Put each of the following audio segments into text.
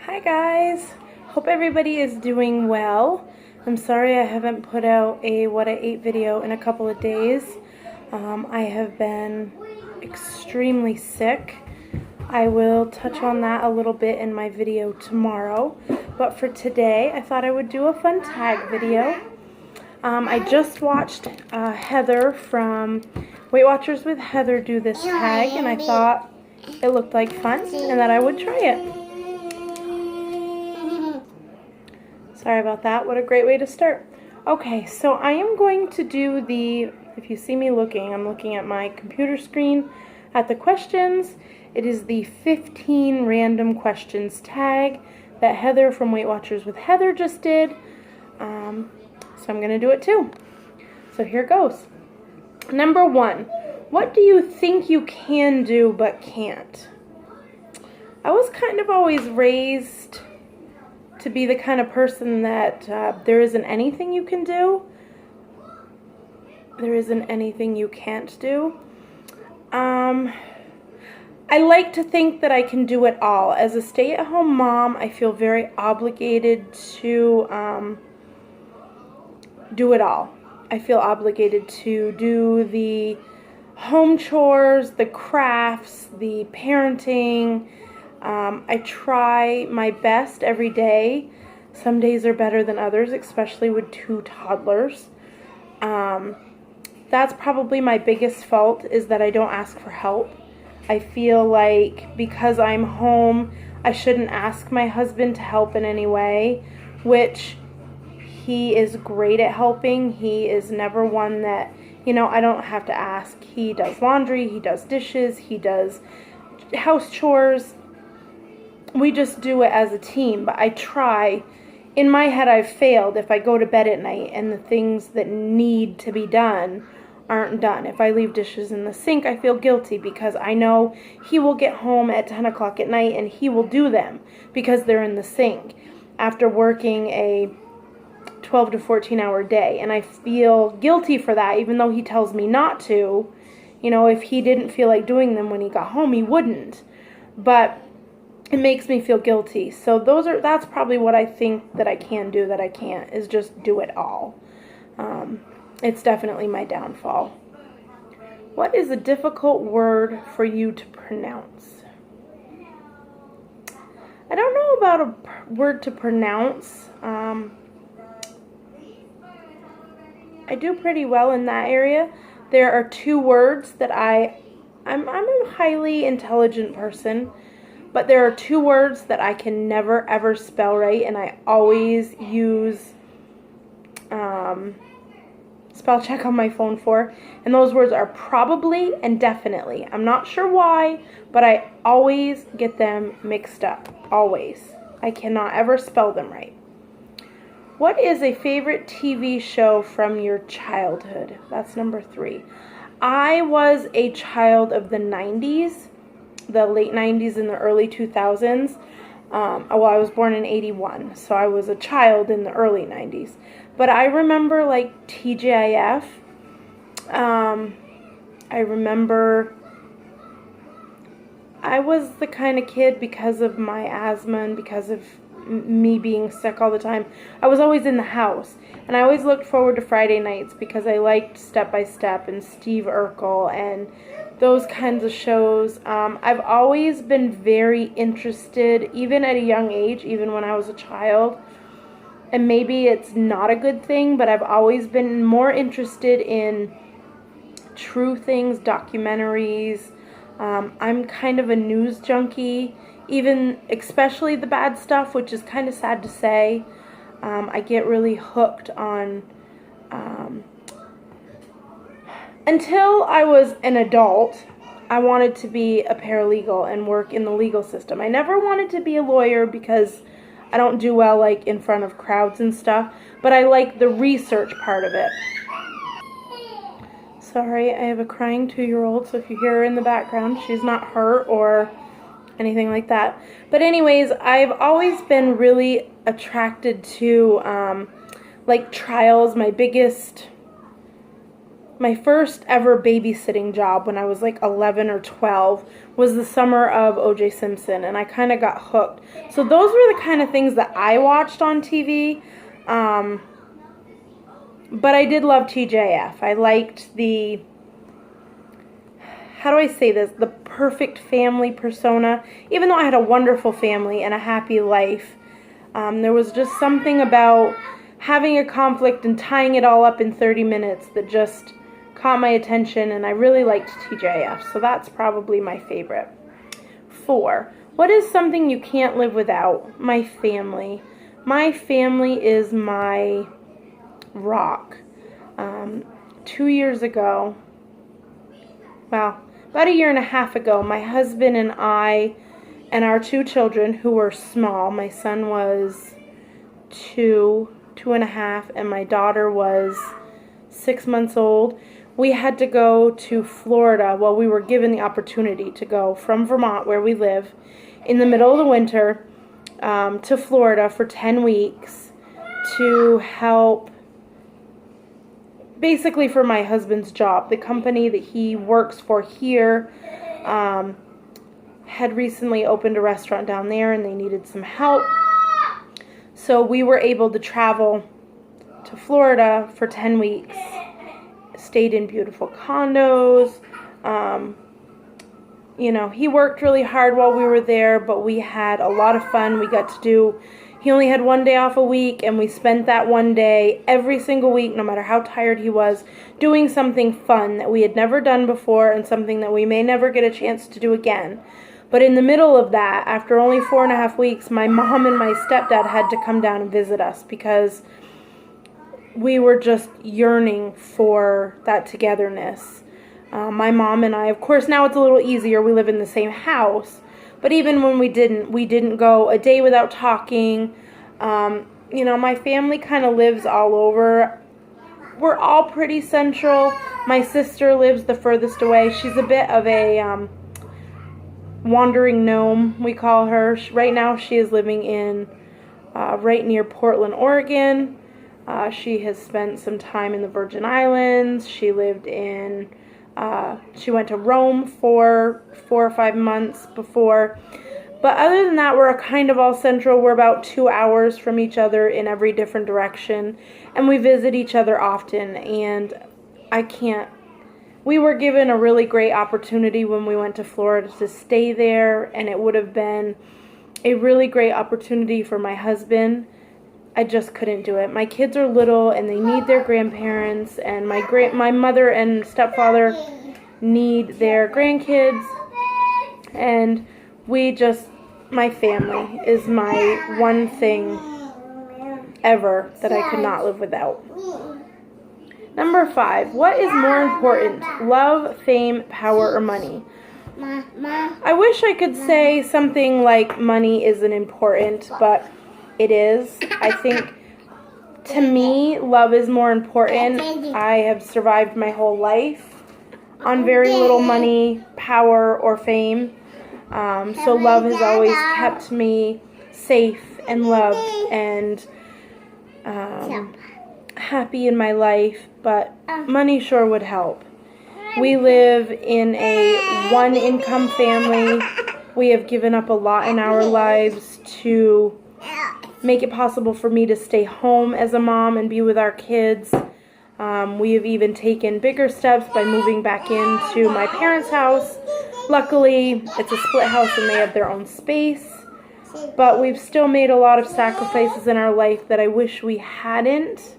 Hi guys, hope everybody is doing well. I'm sorry I haven't put out a what I ate video in a couple of days. I have been extremely sick. I will touch on that a little bit in my video tomorrow, but for today I thought I would do a fun tag video. I just watched Heather from Weight Watchers with Heather do this tag, and I thought it looked like fun and that I would try it. Sorry about that. What a great way to start. Okay, so I am going to do if you see me looking, I'm looking at my computer screen at the questions. It is the 15 random questions tag that Heather from Weight Watchers with Heather just did. So I'm going to do it too. So here goes. Number 1, what do you think you can do but can't? I was kind of always raised to be the kind of person that there isn't anything you can do. There isn't anything you can't do. I like to think that I can do it all. As a stay-at-home mom, I feel very obligated to do it all. I feel obligated to do the home chores, the crafts, the parenting. I try my best every day. Some days are better than others, especially with 2 toddlers. That's probably my biggest fault, is that I don't ask for help. I feel like because I'm home, I shouldn't ask my husband to help in any way, which he is great at helping. He is never one that, I don't have to ask. He does laundry, he does dishes, he does house chores. We just do it as a team, but I try. In my head, I've failed if I go to bed at night and the things that need to be done aren't done. If I leave dishes in the sink, I feel guilty because I know he will get home at 10 o'clock at night and he will do them because they're in the sink after working a 12 to 14 hour day. And I feel guilty for that, even though he tells me not to. If he didn't feel like doing them when he got home, he wouldn't. But it makes me feel guilty. So that's probably what I think that I can do that I can't, is just do it all. It's definitely my downfall. What is a difficult word for you to pronounce? I don't know about a word to pronounce. I do pretty well in that area. There are 2 words that I'm a highly intelligent person. But there are 2 words that I can never ever spell right, and I always use spell check on my phone for. And those words are probably and definitely. I'm not sure why, but I always get them mixed up. Always. I cannot ever spell them right. What is a favorite TV show from your childhood? That's number 3. I was a child of the 90s. The late 90s and the early 2000s. I was born in 81, so I was a child in the early 90s. But I remember like TGIF. I remember I was the kind of kid, because of my asthma and because of me being sick all the time, I was always in the house. And I always looked forward to Friday nights because I liked Step by Step and Steve Urkel and those kinds of shows. I've always been very interested, even at a young age, even when I was a child. And maybe it's not a good thing, but I've always been more interested in true things, documentaries. I'm kind of a news junkie, especially the bad stuff, which is kind of sad to say. I get really hooked on... Until I was an adult, I wanted to be a paralegal and work in the legal system. I never wanted to be a lawyer because I don't do well like in front of crowds and stuff, but I like the research part of it. Sorry, I have a crying 2-year-old, so if you hear her in the background, she's not hurt or anything like that. But anyways, I've always been really attracted to like trials. My biggest my first ever babysitting job when I was like 11 or 12 was the summer of O.J. Simpson, and I kind of got hooked. So those were the kind of things that I watched on TV. But I did love TJF. I liked the, how do I say this, the perfect family persona. Even though I had a wonderful family and a happy life, there was just something about having a conflict and tying it all up in 30 minutes that just caught my attention, and I really liked TJF. So that's probably my favorite. 4. What is something you can't live without? My family. My family is my rock. 2 years ago, well, about a year and a half ago, my husband and I and our 2 children, who were small, my son was 2.5, and my daughter was 6 months old, we had to go to Florida. Well, we were given the opportunity to go from Vermont, where we live, in the middle of the winter, to Florida for 10 weeks to help, basically for my husband's job. The company that he works for here had recently opened a restaurant down there, and they needed some help. So we were able to travel to Florida for 10 weeks. Stayed in beautiful condos. You know, he worked really hard while we were there, but we had a lot of fun. We got to do, he only had 1 day off a week, and we spent that 1 day every single week, no matter how tired he was, doing something fun that we had never done before and something that we may never get a chance to do again. But in the middle of that, after only 4.5 weeks, my mom and my stepdad had to come down and visit us because we were just yearning for that togetherness. My mom and I, of course, now it's a little easier. We live in the same house. But even when we didn't go a day without talking. You know, my family kind of lives all over. We're all pretty central. My sister lives the furthest away. She's a bit of a wandering gnome, we call her. Right now she is living in right near Portland, Oregon. She has spent some time in the Virgin Islands. She lived in, she went to Rome for 4 or 5 months before. But other than that, we're kind of all central. We're about 2 hours from each other in every different direction. And we visit each other often. And we were given a really great opportunity when we went to Florida to stay there. And it would have been a really great opportunity for my husband. I just couldn't do it. My kids are little and they need their grandparents, and my mother and stepfather need their grandkids, and my family is my one thing ever that I could not live without. Number 5, what is more important, love, fame, power, or money? I wish I could say something like money isn't important, but it is. I think, to me, love is more important. I have survived my whole life on very little money, power, or fame. So love has always kept me safe and loved and happy in my life, but money sure would help. We live in a one-income family. We have given up a lot in our lives to make it possible for me to stay home as a mom and be with our kids. We have even taken bigger steps by moving back into my parents' house. Luckily, it's a split house and they have their own space. But we've still made a lot of sacrifices in our life that I wish we hadn't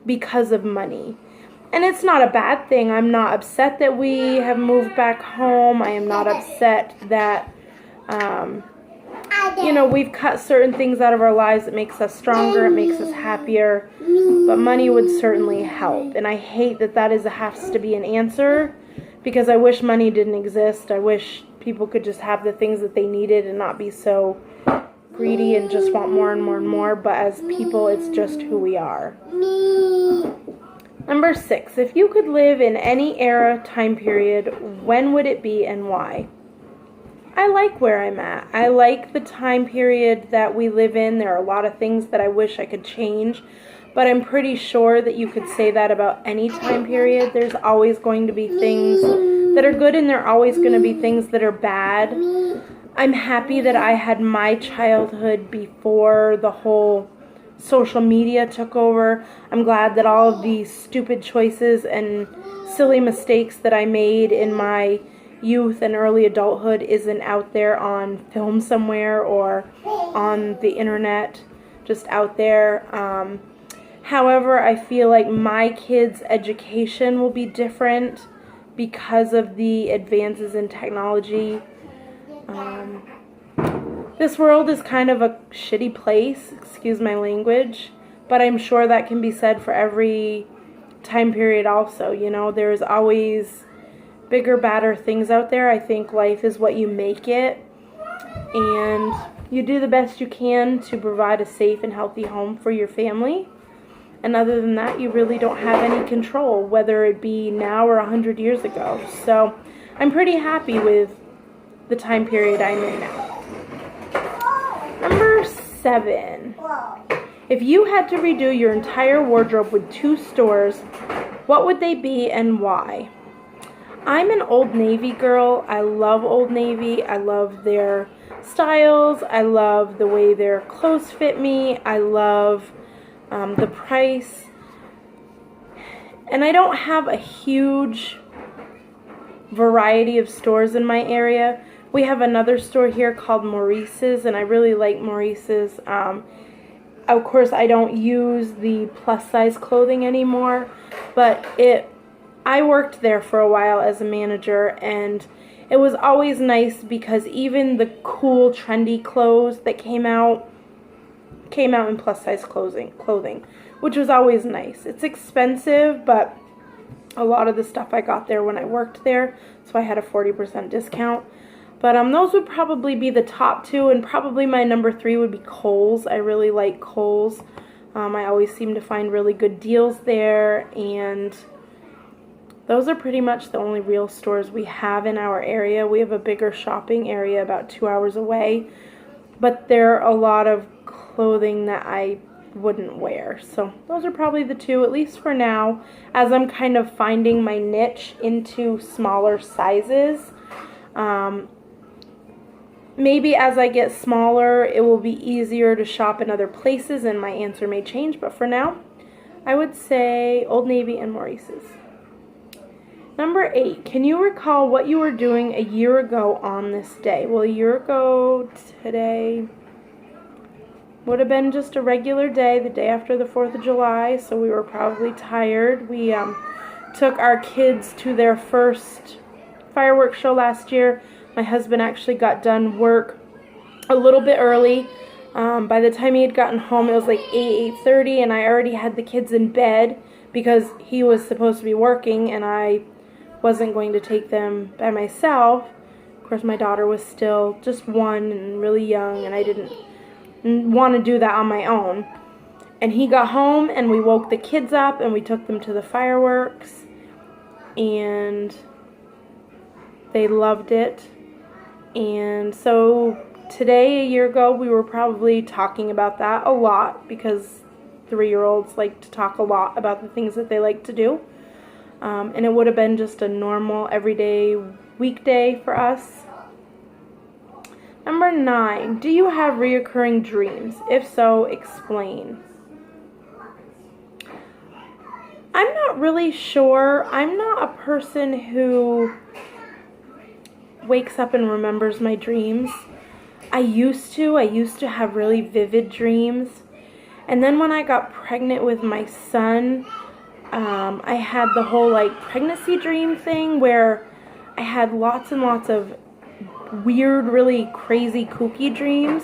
because of money. And it's not a bad thing. I'm not upset that we have moved back home. I am not upset that we've cut certain things out of our lives that makes us stronger, it makes us happier, but money would certainly help. And I hate that has to be an answer, because I wish money didn't exist. I wish people could just have the things that they needed and not be so greedy and just want more and more and more, but as people, it's just who we are. Number 6, if you could live in any era, time period, when would it be and why? I like where I'm at. I like the time period that we live in. There are a lot of things that I wish I could change, but I'm pretty sure that you could say that about any time period. There's always going to be things that are good, and there are always going to be things that are bad. I'm happy that I had my childhood before the whole social media took over. I'm glad that all of these stupid choices and silly mistakes that I made in my youth and early adulthood isn't out there on film somewhere or on the internet, just out there. However, I feel like my kids' education will be different because of the advances in technology. This world is kind of a shitty place, excuse my language, but I'm sure that can be said for every time period also. You know, there's always bigger, badder things out there. I think life is what you make it, and you do the best you can to provide a safe and healthy home for your family. And other than that, you really don't have any control, whether it be now or 100 years ago. So I'm pretty happy with the time period I'm in now. Number 7. If you had to redo your entire wardrobe with 2 stores, what would they be and why? I'm an Old Navy girl. I love Old Navy. I love their styles. I love the way their clothes fit me. I love the price. And I don't have a huge variety of stores in my area. We have another store here called Maurice's, and I really like Maurice's. Of course, I don't use the plus size clothing anymore, but I worked there for a while as a manager, and it was always nice because even the cool, trendy clothes that came out in plus size clothing, which was always nice. It's expensive, but a lot of the stuff I got there when I worked there, so I had a 40% discount. But those would probably be the top 2, and probably my number 3 would be Kohl's. I really like Kohl's. I always seem to find really good deals there, and those are pretty much the only real stores we have in our area. We have a bigger shopping area about 2 hours away, but there are a lot of clothing that I wouldn't wear. So those are probably the 2, at least for now, as I'm kind of finding my niche into smaller sizes. Maybe as I get smaller, it will be easier to shop in other places and my answer may change, but for now, I would say Old Navy and Maurice's. Number 8, can you recall what you were doing a year ago on this day? Well, a year ago today would have been just a regular day, the day after the 4th of July, so we were probably tired. We took our kids to their first fireworks show last year. My husband actually got done work a little bit early. By the time he had gotten home, it was like 8:30, and I already had the kids in bed because he was supposed to be working, and I wasn't going to take them by myself. Of course, my daughter was still just 1 and really young, and I didn't want to do that on my own. And he got home, and we woke the kids up, and we took them to the fireworks, and they loved it. And so today, a year ago, we were probably talking about that a lot because 3-year-olds like to talk a lot about the things that they like to do. And it would have been just a normal, everyday weekday for us. Number 9, do you have reoccurring dreams? If so, explain. I'm not really sure. I'm not a person who wakes up and remembers my dreams. I used to have really vivid dreams. And then when I got pregnant with my son, I had the whole pregnancy dream thing where I had lots and lots of weird, really crazy, kooky dreams.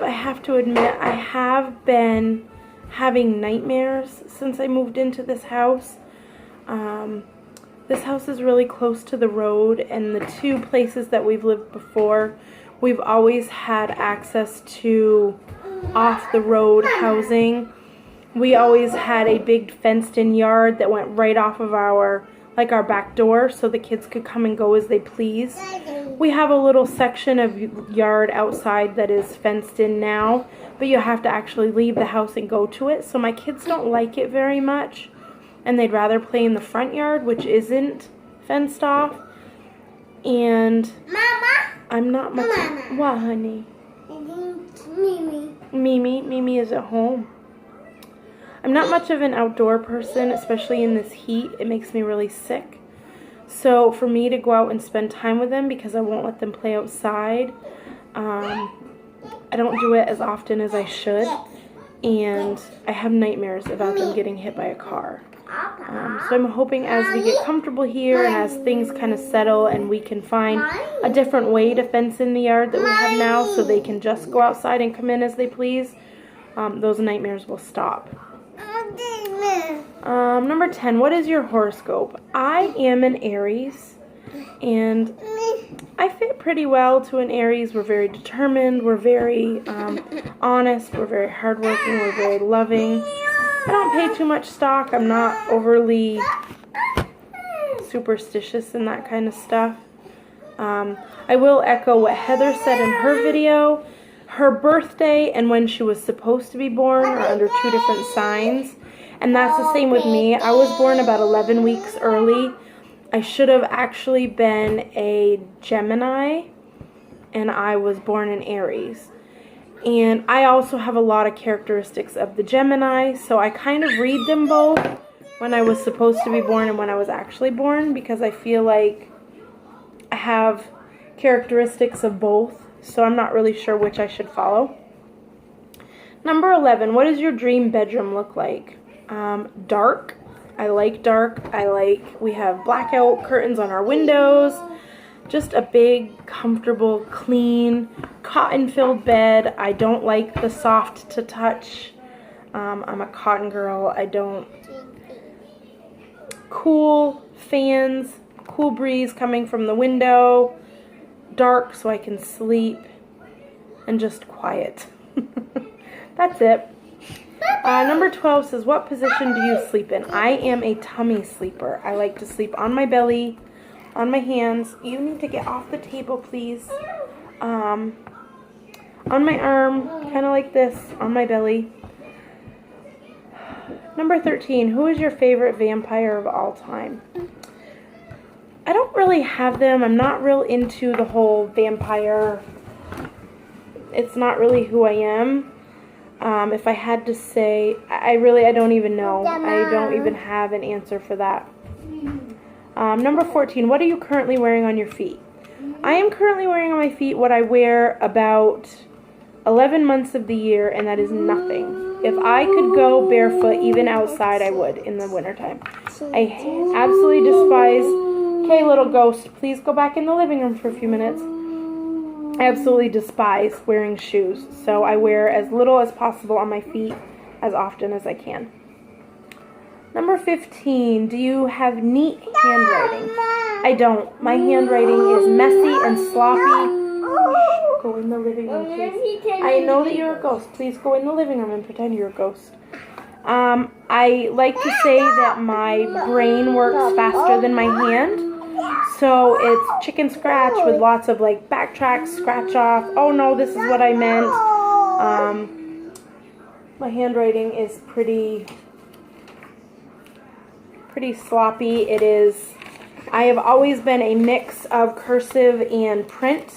I have to admit, I have been having nightmares since I moved into this house. This house is really close to the road, and the 2 places that we've lived before, we've always had access to off-the-road housing. We always had a big fenced-in yard that went right off of our like our back door, so the kids could come and go as they please. We have a little section of yard outside that is fenced in now, but you have to actually leave the house and go to it. So my kids don't like it very much, and they'd rather play in the front yard, which isn't fenced off. And Mama, I'm not much. Mama. What, honey? Mimi is at home. I'm not much of an outdoor person, especially in this heat. It makes me really sick. So for me to go out and spend time with them, because I won't let them play outside, I don't do it as often as I should. And I have nightmares about them getting hit by a car. So I'm hoping as we get comfortable here and as things kind of settle and we can find a different way to fence in the yard that we have now so they can just go outside and come in as they please, those nightmares will stop. Number 10, what is your horoscope? I am an Aries, and I fit pretty well to an Aries. We're very determined, we're very honest, we're very hardworking, we're very loving. I don't pay too much stock. I'm not overly superstitious and that kind of stuff. I will echo what Heather said in her video. Her birthday and when she was supposed to be born are under two different signs. And that's the same with me. I was born about 11 weeks early. I should have actually been a Gemini, and I was born in Aries. And I also have a lot of characteristics of the Gemini, so I kind of read them both when I was supposed to be born and when I was actually born, because I feel like I have characteristics of both, so I'm not really sure which I should follow. Number 11, what does your dream bedroom look like? Dark. I like dark. We have blackout curtains on our windows. Just a big, comfortable, clean, cotton-filled bed. I don't like the soft to touch. I'm a cotton girl. I don't. Cool fans, cool breeze coming from the window. Dark so I can sleep. And just quiet. That's it. Number 12 says, what position do you sleep in? I am a tummy sleeper. I like to sleep on my belly, on my hands. You need to get off the table, please. On my arm, kind of like this, on my belly. Number 13, who is your favorite vampire of all time? I don't really have them. I'm not real into the whole vampire. It's not really who I am. If I had to say, I don't even know. I don't even have an answer for that. Number 14, what are you currently wearing on your feet? I am currently wearing on my feet what I wear about 11 months of the year, and that is nothing. If I could go barefoot even outside, I would in the wintertime. I absolutely despise... Okay, little ghost, please go back in the living room for a few minutes. I absolutely despise wearing shoes, so I wear as little as possible on my feet as often as I can. Number 15, do you have neat handwriting? I don't. My handwriting is messy and sloppy. Shh, go in the living room, please. I know that you're a ghost. Please go in the living room and pretend you're a ghost. I like to say that my brain works faster than my hand. So it's chicken scratch with lots of like backtrack, scratch off. Oh no, this is what I meant. My handwriting is pretty sloppy. It is. I have always been a mix of cursive and print,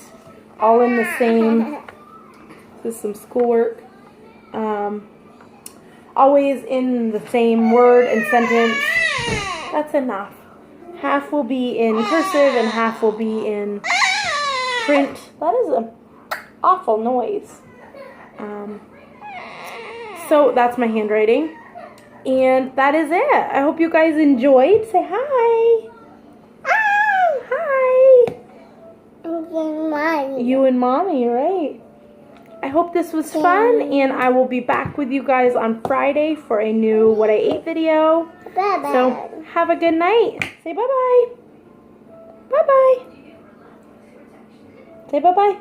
all in the same. This is some schoolwork. Always in the same word and sentence. That's enough. Half will be in cursive and half will be in print. That is an awful noise. So that's my handwriting. And that is it. I hope you guys enjoyed. Say hi. Hi. You and Mommy, right? I hope this was fun, and I will be back with you guys on Friday for a new What I Ate video. Bye-bye. So, have a good night. Say bye-bye. Bye-bye. Say bye-bye.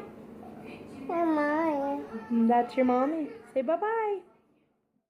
Mommy. That's your mommy. Say bye-bye.